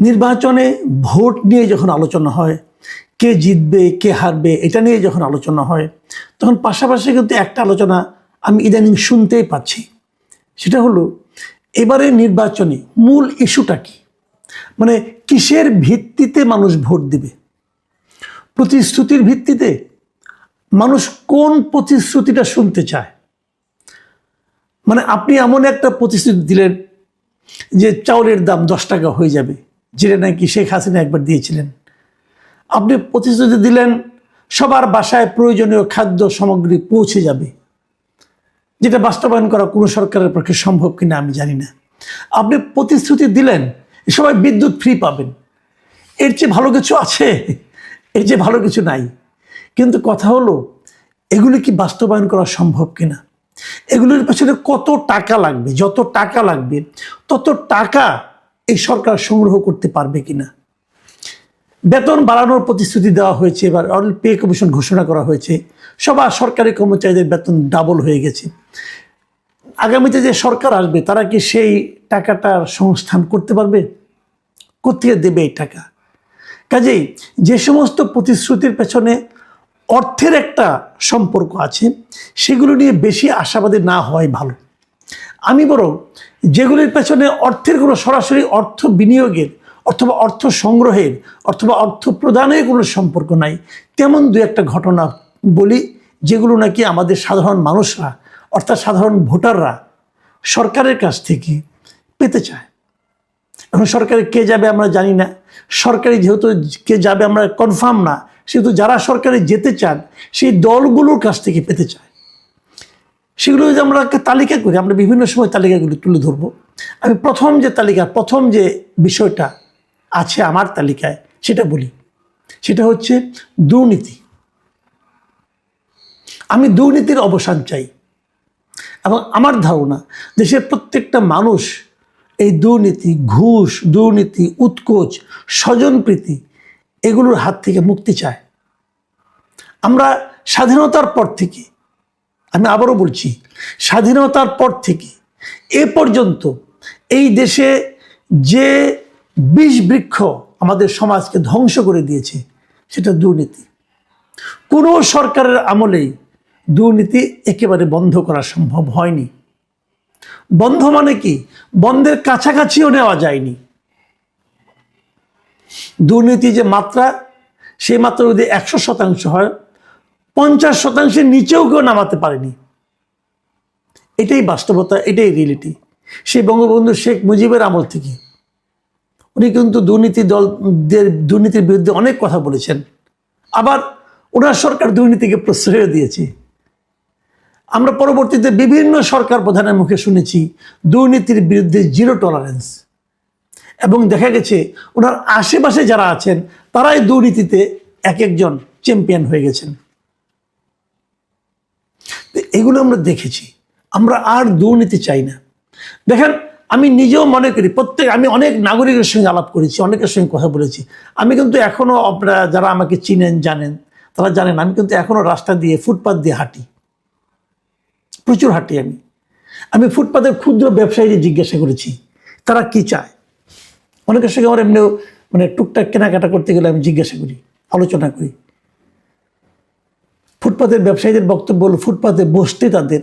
নির্বাচনে ভোট নিয়ে যখন আলোচনা হয়, কে জিতবে কে হারবে এটা নিয়ে যখন আলোচনা হয়, তখন পাশাপাশি কিন্তু একটা আলোচনা আমি ইদানিং শুনতেই পাচ্ছি। সেটা হলো এবারে নির্বাচনে মূল ইস্যুটা কি, মানে কিসের ভিত্তিতে মানুষ ভোট দিবে? প্রতিশ্রুতির ভিত্তিতে? মানুষ কোন প্রতিশ্রুতিটা শুনতে চায়? মানে আপনি এমন একটা প্রতিশ্রুতি দিলেন যে চাউলের দাম 10 টাকা হয়ে যাবে, যেটা নাকি শেখ হাসিনা একবার দিয়েছিলেন। আপনি প্রতিশ্রুতি দিলেন সবার বাসায় প্রয়োজনীয় খাদ্য সামগ্রী পৌঁছে যাবে, যেটা বাস্তবায়ন করা কোনো সরকারের পক্ষে সম্ভব কিনা আমি জানি না। আপনি প্রতিশ্রুতি দিলেন সবাই বিদ্যুৎ ফ্রি পাবেন। এর চেয়ে ভালো কিছু আছে? এর চেয়ে ভালো কিছু নাই। কিন্তু কথা হলো এগুলি কি বাস্তবায়ন করা সম্ভব কিনা, এগুলোর পেছনে কত টাকা লাগবে, যত টাকা লাগবে তত টাকা এই সরকার সংগ্রহ করতে পারবে কিনা। বেতন বাড়ানোর প্রতিশ্রুতি দেওয়া হয়েছে, এবার অল পে কমিশন ঘোষণা করা হয়েছে, সবার সরকারি কর্মচারীদের বেতন ডাবল হয়ে গেছে। আগামীতে যে সরকার আসবে তারা কি সেই টাকাটার সংস্থান করতে পারবে? কোথেকে দেবে এই টাকা? কাজেই যে সমস্ত প্রতিশ্রুতির পেছনে অর্থের একটা সম্পর্ক আছে সেগুলো নিয়ে বেশি আশাবাদী না হওয়াই ভালো। আমি বরং যেগুলির পেছনে অর্থের কোনো সরাসরি অর্থ বিনিয়োগের অথবা অর্থ সংগ্রহের অথবা অর্থ প্রদানের কোনো সম্পর্ক নাই তেমন দু একটা ঘটনা বলি, যেগুলো নাকি আমাদের সাধারণ মানুষরা অর্থাৎ সাধারণ ভোটাররা সরকারের কাছ থেকে পেতে চায়। এখন সরকারে কে যাবে আমরা জানি না, সরকারি যেহেতু কে যাবে আমরা কনফার্ম না, সেহেতু যারা সরকারে যেতে চান সেই দলগুলোর কাছ থেকে পেতে চায়। সেগুলো যদি আমরা একটা তালিকা করি, আমরা বিভিন্ন সময় তালিকাগুলি তুলে ধরবো। আমি প্রথম যে বিষয়টা আছে আমার তালিকায় সেটা বলি, সেটা হচ্ছে দুর্নীতি। আমি দুর্নীতির অবসান চাই এবং আমার ধারণা দেশের প্রত্যেকটা মানুষ এই দুর্নীতি, ঘুষ, দুর্নীতি, উৎকোচ, স্বজনপ্রীতি এগুলোর হাত থেকে মুক্তি চায়। আমরা স্বাধীনতার পর থেকে, আমি আবারও বলছি, স্বাধীনতার পর থেকে এ পর্যন্ত এই দেশে যে বিষ বৃক্ষ আমাদের সমাজকে ধ্বংস করে দিয়েছে সেটা দুর্নীতি। কোনো সরকারের আমলেই দুর্নীতি একেবারে বন্ধ করা সম্ভব হয়নি। বন্ধ মানে কি? বন্ধের কাছাকাছিও নেওয়া যায়নি। দুর্নীতি যে মাত্রা, সেই মাত্রা যদি 100% হয়, 50%-এর নিচেও কেউ নামাতে পারেনি। এটাই বাস্তবতা, এটাই রিয়েলিটি। সেই বঙ্গবন্ধু শেখ মুজিবের আমল থেকে উনি কিন্তু দুর্নীতির বিরুদ্ধে অনেক কথা বলেছেন, আবার ওনার সরকার দুর্নীতিকে প্রশ্রয় দিয়েছে। আমরা পরবর্তীতে বিভিন্ন সরকার প্রধানের মুখে শুনেছি দুর্নীতির বিরুদ্ধে 0 টলারেন্স, এবং দেখা গেছে ওনার আশেপাশে যারা আছেন তারাই দুর্নীতিতে এক একজন চ্যাম্পিয়ন হয়ে গেছেন। এগুলো আমরা দেখেছি। আমরা আর দুর্নীতি চাই না। দেখেন, আমি নিজেও মনে করি আমি অনেক নাগরিকের সঙ্গে আলাপ করেছি, অনেকের সঙ্গে কথা বলেছি। আমি কিন্তু এখনও, আপনারা যারা আমাকে চিনেন জানেন, তারা জানেন আমি কিন্তু এখনও রাস্তা দিয়ে, ফুটপাথ দিয়ে হাঁটি, প্রচুর হাঁটি। আমি ফুটপাথের ক্ষুদ্র ব্যবসায়ীদের জিজ্ঞাসা করেছি তারা কি চায়। অনেকের সঙ্গে আমার এমনিও মানে টুকটাক কেনাকাটা করতে গেলে আমি জিজ্ঞাসা করি, আলোচনা করি। ফুটপাথের ব্যবসায়ীদের বক্তব্য হলো ফুটপাথে বসতে তাদের,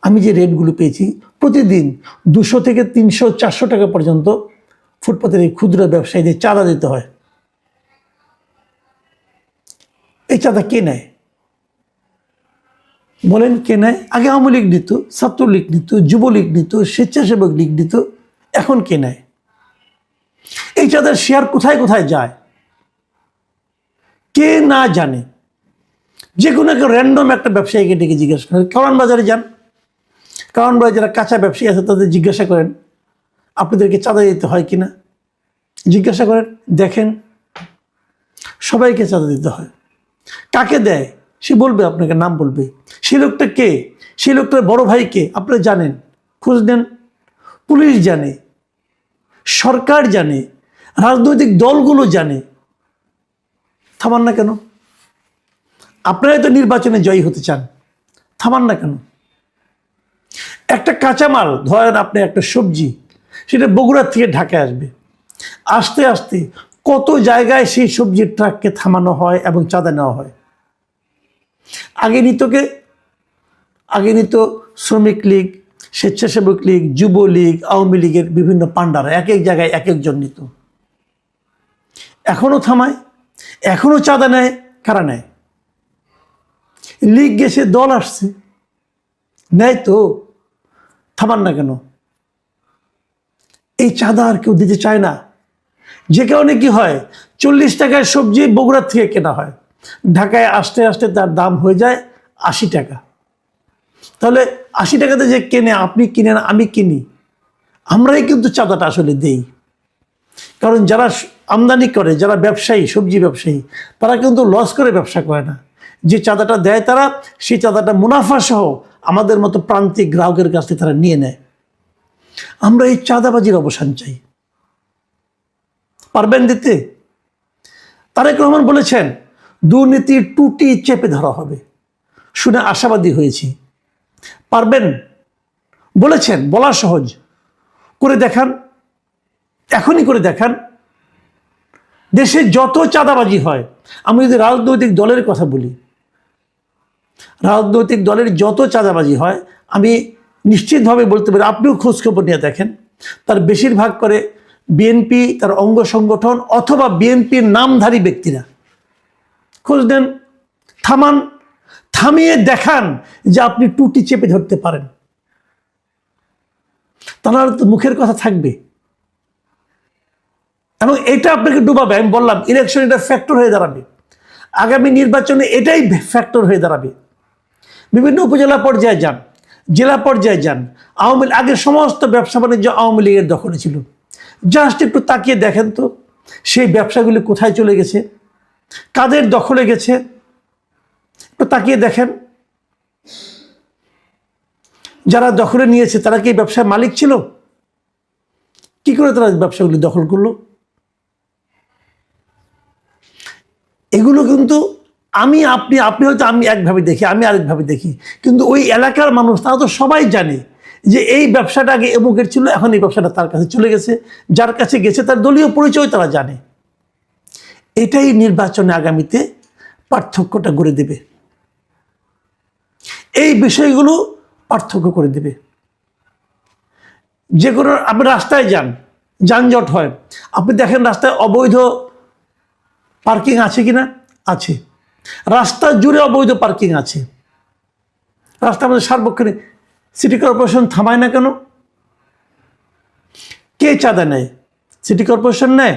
আমি যে রেটগুলো পেয়েছি, প্রতিদিন 200 থেকে 300, 400 টাকা পর্যন্ত ফুটপাথের এই ক্ষুদ্র ব্যবসায়ীদের চাঁদা দিতে হয়। এই চাঁদা কে নেয় বলেন? কে নেয়? আগে আওয়ামী লীগ নিত, ছাত্রলীগ নিত, যুবলীগ নিত, স্বেচ্ছাসেবক লীগ নিত, এখন কে নেয়? এই চাঁদার শেয়ার কোথায় কোথায় যায় কে না জানে। যে কোনো একটা র্যান্ডম একটা ব্যবসায়ীকে ডেকে জিজ্ঞাসা করেন, কারওয়ান বাজারে যান, কারওয়ান বাজারে যারা কাঁচা ব্যবসায়ী আছে তাদের জিজ্ঞাসা করেন আপনাদেরকে চাঁদা দিতে হয় কিনা, জিজ্ঞাসা করেন, দেখেন সবাইকে চাঁদা দিতে হয়। কাকে দেয় সে বলবে, আপনাকে নাম বলবে। সেই লোকটা কে? সেই লোকটার বড় ভাই কে আপনারা জানেন, খোঁজ নেন। পুলিশ জানে, সরকার জানে, রাজনৈতিক দলগুলো জানে। থামান না কেন? আপনারাই তো নির্বাচনে জয়ী হতে চান, থামান না কেন? একটা কাঁচামাল, ধরেন আপনি একটা সবজি, সেটা বগুড়ার থেকে ঢাকায় আসবে, আস্তে আস্তে কত জায়গায় সেই সবজির ট্রাককে থামানো হয় এবং চাঁদা নেওয়া হয়। আগে নিত শ্রমিক লীগ, স্বেচ্ছাসেবক লীগ, যুবলীগ, আওয়ামী লীগের বিভিন্ন পান্ডারা এক এক জায়গায় এক একজন নিত। এখনো থামায়, এখনো চাঁদা নেয়। কারা নেয়? লীগ গেছে, দল আসছে, নেয় তো, থামান না কেন? এই চাঁদা আর কেউ দিতে চায় না। যে কারণে কি হয়, 40 টাকায় সবজি বগুড়া থেকে কেনা হয়, ঢাকায় আসতে আসতে তার দাম হয়ে যায় 80 টাকা। তাহলে 80 টাকাতে যে কেনে, আপনি কিনেন, আমি কিনি, আমরাই কিন্তু চাঁদাটা আসলে দেই। কারণ যারা আমদানি করে, যারা ব্যবসায়ী, সবজি ব্যবসায়ী, তারা কিন্তু লস করে ব্যবসা করে না। যে চাঁদাটা দেয় তারা, সেই চাঁদাটা মুনাফা সহ আমাদের মতো প্রান্তিক গ্রাহকের কাছ থেকে তারা নিয়ে নেয়। আমরা এই চাঁদাবাজির অবসান চাই। পারবেন দিতে? তারেক রহমান বলেছেন দুর্নীতির টুটি চেপে ধরা হবে। শুনে আশাবাদী হয়েছি। পারবেন? বলেছেন, বলা সহজ, করে দেখান, এখনই করে দেখান। দেশে যত চাঁদাবাজি হয়, আমি যদি রাজনৈতিক দলের কথা বলি, রাজনৈতিক দলের যত চাঁদাবাজি হয়, আমি নিশ্চিতভাবে বলতে পারি, আপনিও খোঁজখবর নিয়ে দেখেন, তার বেশিরভাগ করে বিএনপি, তার অঙ্গ সংগঠন অথবা বিএনপির নামধারী ব্যক্তিরা। খোঁজ নেন, থামান, থামিয়ে দেখান যে আপনি টুটি চেপে ধরতে পারেন। তাহলে তো মুখের কথা থাকবে, এবং এটা আপনাকে ডুবাবে। আমি বললাম, ইলেকশন এটা ফ্যাক্টর হয়ে দাঁড়াবে, আগামী নির্বাচনে এটাই ফ্যাক্টর হয়ে দাঁড়াবে। বিভিন্ন উপজেলা পর্যায়ে যান, জেলা পর্যায়ে যান, আগের সমস্ত ব্যবসা বাণিজ্য আওয়ামী লীগের দখলে ছিল। জাস্ট একটু তাকিয়ে দেখেন তো, সেই ব্যবসাগুলি কোথায় চলে গেছে, কাদের দখলে গেছে, একটু তাকিয়ে দেখেন। যারা দখলে নিয়েছে তারা কি ব্যবসার মালিক ছিল? কি করে তারা ব্যবসাগুলি দখল করলো? এগুলো কিন্তু আপনি হয়তো, আমি একভাবে দেখি, আমি আরেকভাবে দেখি, কিন্তু ওই এলাকার মানুষ, তারা তো সবাই জানে যে এই ব্যবসাটা আগে এমুকের ছিল, এখন এই ব্যবসাটা তার কাছে চলে গেছে। যার কাছে গেছে তার দলীয় পরিচয় তারা জানে। এটাই নির্বাচনে আগামীতে পার্থক্যটা গড়ে দেবে। এই বিষয়গুলো পার্থক্য করে দেবে। যে কোনো, আপনি রাস্তায় যান, যানজট হয়, আপনি দেখেন রাস্তায় অবৈধ পার্কিং আছে কিনা? আছে। রাস্তা জুড়ে অবৈধ পার্কিং আছে। রাস্তার মধ্যে সার্বক্ষণিক। সিটি কর্পোরেশন থামায় না কেন? কে চাঁদা নেয়? সিটি কর্পোরেশন নেয়?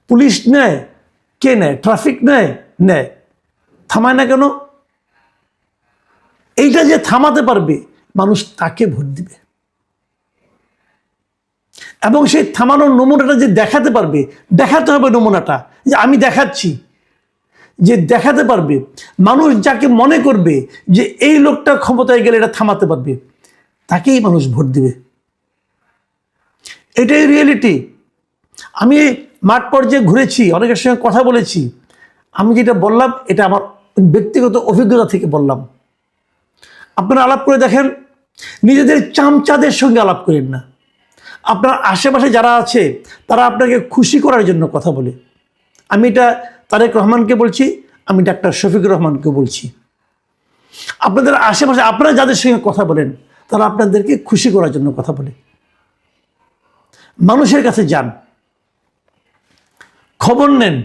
পুলিশ নেয়? কে নেয়? ট্রাফিক নেয়? নেয়। থামায় না কেন? এইটা যে থামাতে পারবে, মানুষ তাকে ভোট দিবে। এবং সেই থামানোর নমুনাটা যে দেখাতে পারবে, দেখাতে হবে নমুনাটা, যে আমি দেখাচ্ছি, যে দেখাতে পারবে, মানুষ যাকে মনে করবে যে এই লোকটা ক্ষমতায় গেলে এটা থামাতে পারবে, তাকেই মানুষ ভোট দিবে। এটাই রিয়েলিটি। আমি মাঠ পর্যায়ে ঘুরেছি, অনেকের সঙ্গে কথা বলেছি। আমি যেটা বললাম, এটা আমার ব্যক্তিগত অভিজ্ঞতা থেকে বললাম। আপনারা আলাপ করে দেখেন, নিজেদের চামচাদের সঙ্গে আলাপ করেন না। আপনার আশেপাশে যারা আছে তারা আপনাকে খুশি করার জন্য কথা বলে। আমি এটা তারেক রহমানকে বলছি, আমি ডাক্তার শফিকুর রহমানকে বলছি। আপনাদের আশেপাশে আপনারা যাদের সঙ্গে কথা বলেন, তারা আপনাদেরকে খুশি করার জন্য কথা বলে। মানুষের কাছে যান, খবর নেন।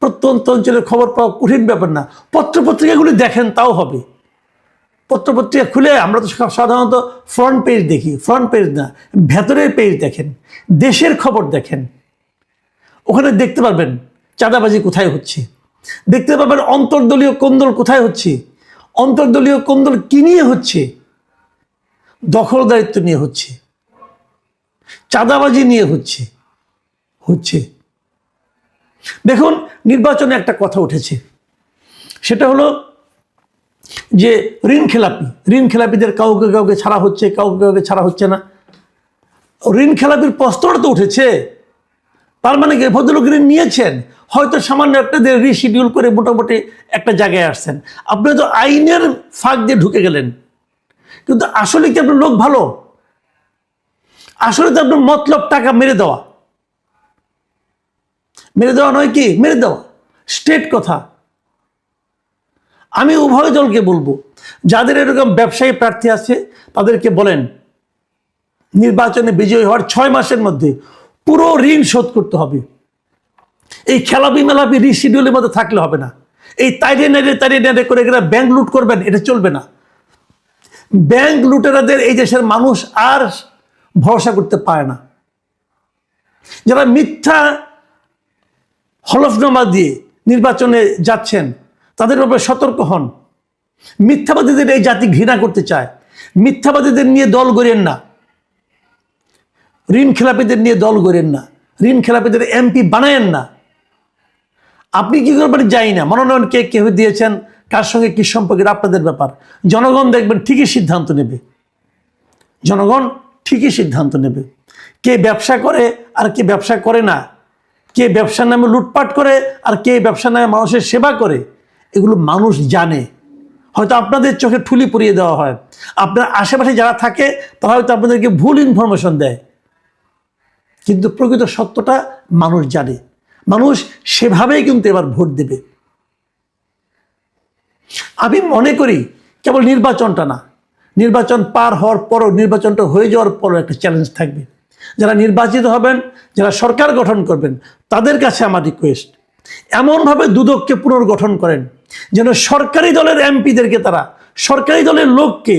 প্রত্যন্ত অঞ্চলের খবর পাওয়া কঠিন ব্যাপার না। পত্রপত্রিকাগুলি দেখেন, তাও হবে। পত্রপত্রিকা খুলে আমরা তো সাধারণত ফ্রন্ট পেজ দেখি, ফ্রন্ট পেজ না, ভেতরের পেজ দেখেন, দেশের খবর দেখেন। ওখানে দেখতে পারবেন চাঁদাবাজি কোথায় হচ্ছে, দেখতে পাবেন অন্তর্দলীয় কোন্দল কোথায় হচ্ছে, অন্তর্দলীয় কোন্দল কি নিয়ে হচ্ছে, দখলদারিত্ব নিয়ে হচ্ছে, চাঁদাবাজি নিয়ে হচ্ছে। দেখুন, নির্বাচনে একটা কথা উঠেছে, সেটা হলো যে ঋণ খেলাপিদের কাউকে কাউকে ছাড়া হচ্ছে, কাউকে কাউকে ছাড়া হচ্ছে না। ঋণ খেলাপির প্রশ্নটা তো উঠেছে, তার মানে কি ভদ্রলোক ঋণ নিয়েছেন, হয়তো সামান্য একটা দিয়ে রিশিডিউল করে মোটামুটি একটা জায়গায় আসছেন। আপনি তো আইনের ফাঁক দিয়ে ঢুকে গেলেন, কিন্তু আসলে কি আপনার লোক ভালো? আসলে তো আপনার মতলব টাকা মেরে দেওয়া। মেরে দেওয়া নয় কি, মেরে দেওয়া, স্ট্রেট কথা। আমি উভয় দলকে বলবো, যাদের এরকম ব্যবসায়ী প্রার্থী আছে তাদেরকে বলেন নির্বাচনে বিজয়ী হওয়ার 6 মাসের মধ্যে পুরো ঋণ শোধ করতে হবে। এই খেলাপি মেলাপি রিশিডিউলের মধ্যে থাকলে হবে না। এই তাইরে নেড়ে করে এরা ব্যাংক লুট করবেন, এটা চলবে না। ব্যাংক লুটেরাদের এই দেশের মানুষ আর ভরসা করতে পারে না। যারা মিথ্যা হলফনামা দিয়ে নির্বাচনে যাচ্ছেন তাদের ব্যাপারে সতর্ক হন। মিথ্যাবাদীদের এই জাতি ঘৃণা করতে চায়। মিথ্যাবাদীদের নিয়ে দল গড়েন না, ঋণ খেলাপিদের নিয়ে দল গড়েন না, ঋণ খেলাপিদের এমপি বানায়েন না। আপনি কি করবেন জানি না, মনোনয়ন কে কে দিয়েছেন, কার সঙ্গে কি সম্পর্কের আপনাদের ব্যাপার। জনগণ দেখবেন ঠিকই সিদ্ধান্ত নেবে, জনগণ ঠিকই সিদ্ধান্ত নেবে। কে ব্যবসা করে আর কে ব্যবসা করে না, কে ব্যবসার নামে লুটপাট করে আর কে ব্যবসার নামে মানুষের সেবা করে, এগুলো মানুষ জানে। হয়তো আপনাদের চোখে ঠুলি পরিয়ে দেওয়া হয়, আপনার আশেপাশে যারা থাকে তারা হয়তো আপনাদেরকে ভুল ইনফরমেশন দেয়, কিন্তু প্রকৃত সত্যটা মানুষ জানে। মানুষ সেভাবেই কিন্তু এবার ভোট দেবে। আমি মনে করি কেবল নির্বাচনটা না, নির্বাচন পার হওয়ার পরও, নির্বাচনটা হয়ে যাওয়ার পরও একটা চ্যালেঞ্জ থাকবে। যারা নির্বাচিত হবেন, যারা সরকার গঠন করবেন, তাদের কাছে আমার রিকোয়েস্ট, এমনভাবে দুদককে পুনর্গঠন করেন যেন সরকারি দলের এমপিদেরকে, তারা সরকারি দলের লোককে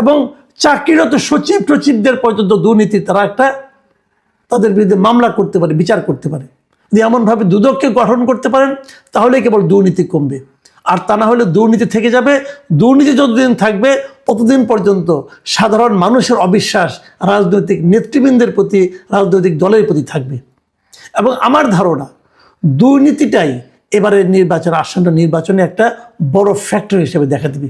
এবং চাকরিরত সচিব টচিবদের পর্যন্ত দুর্নীতি তারা একটা তাদের বিরুদ্ধে মামলা করতে পারে, বিচার করতে পারে। যদি এমনভাবে দুদককে গঠন করতে পারেন তাহলে কেবল দুর্নীতি কমবে। আর তা না হলে দুর্নীতি থেকে যাবে। দুর্নীতি যতদিন থাকবে ততদিন পর্যন্ত সাধারণ মানুষের অবিশ্বাস রাজনৈতিক নেতৃবৃন্দের প্রতি, রাজনৈতিক দলের প্রতি থাকবে। এবং আমার ধারণা দুর্নীতিটাই এবারের নির্বাচন, আসন্ন নির্বাচনে একটা বড় ফ্যাক্টর হিসেবে দেখা দেবে।